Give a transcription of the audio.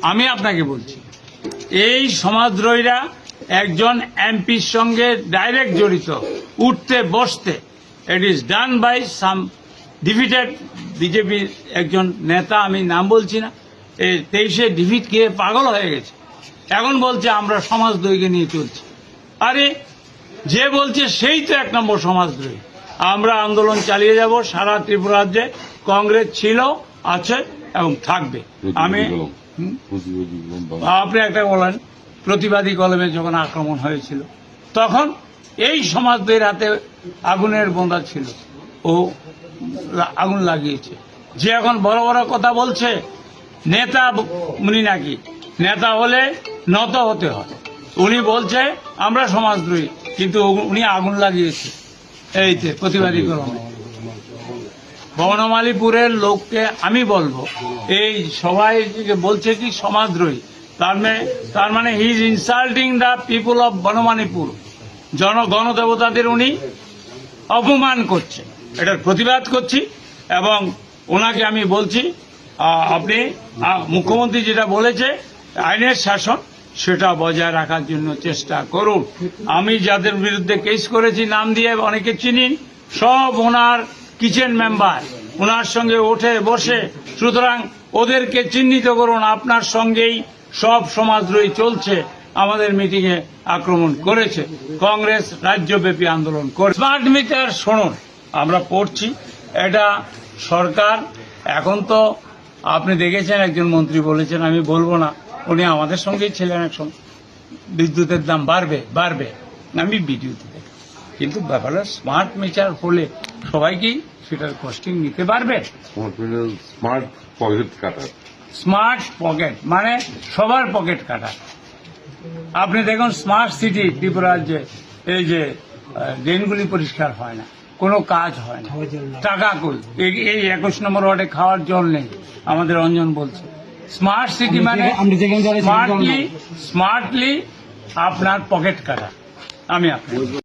আমি আপনাকে বলছি, এই সমাজদ্রোহীরা একজন এমপির সঙ্গে ডাইরেক্ট জড়িত, উঠতে বসতে। It is done by some defeated বিজেপির একজন নেতা, আমি নাম বলছি না, এই 23-এ ডিফিট খেয়ে পাগল হয়ে গেছে। এখন বলছে আমরা সমাজদ্রোহীকে নিয়ে চলছি। আরে যে বলছে সেই তো 1 নম্বর সমাজদ্রোহী। আমরা আন্দোলন চালিয়ে যাব। সারা ত্রিপুরা রাজ্যে কংগ্রেস ছিল, আছে এবং থাকবে। আমি আপনি একটা বলেন, প্রতিবাদী কলমে যখন আক্রমণ হয়েছিল তখন এই সমাজদের হাতে আগুনের বোঁদা ছিল, ও আগুন লাগিয়েছে। যে এখন বড় বড় কথা বলছে, নেতা উনি নাকি, নেতা হলে নত হতে হয়। উনি বলছে আমরা সমাজদ্রোহী, কিন্তু উনি আগুন লাগিয়েছে এইতে প্রতিবাদী কলমে। বনমালীপুরের লোককে আমি বলবো, এই সবাই বলছে কি সমাজদ্রোহী, তার মানে he is insulting the people of Banamalipur. গণদেবতাদের উনি অপমান করছে, এটার প্রতিবাদ করছি। এবং ওনাকে আমি বলছি, আপনি মুখ্যমন্ত্রী যেটা বলেছে আইনের শাসন, সেটা বজায় রাখার জন্য চেষ্টা করুন। আমি যাদের বিরুদ্ধে কেস করেছি নাম দিয়ে অনেকে চিনি, সব ওনার কিচেন মেম্বার, ওনার সঙ্গে ওঠে বসে। সুতরাং ওদেরকে চিহ্নিত করুন। আপনার সঙ্গেই সব সমাজদ্রোহী চলছে, আমাদের মিটিংয়ে আক্রমণ করেছে। কংগ্রেস রাজ্যব্যাপী আন্দোলন করে। স্মার্ট মিটার শুনুন, আমরা পড়ছি, এটা সরকার এখন তো আপনি দেখেছেন, একজন মন্ত্রী বলেছেন, আমি বলবো না, উনি আমাদের সঙ্গেই ছিলেন একসঙ্গে, বিদ্যুতের দাম বাড়বে, আমি ভিডিওতে দেখি। কিন্তু ব্যাপারটা স্মার্ট মিটার হলে সবাই কি সেটার কস্টিং নিতে পারবে? স্মার্ট পকেট মানে সবার পকেট কাটা। আপনি দেখুন স্মার্ট সিটি ত্রিপুরা রাজ্যে, এই যে ড্রেনগুলি পরিষ্কার হয় না, কোনো কাজ হয় না, টাকা কই, এই 21 নম্বর ওয়ার্ডে খাওয়ার জল নেই, আমাদের অঞ্জন বলছে। স্মার্ট সিটি মানে স্মার্টলি আপনার পকেট কাটা। আমি আপনার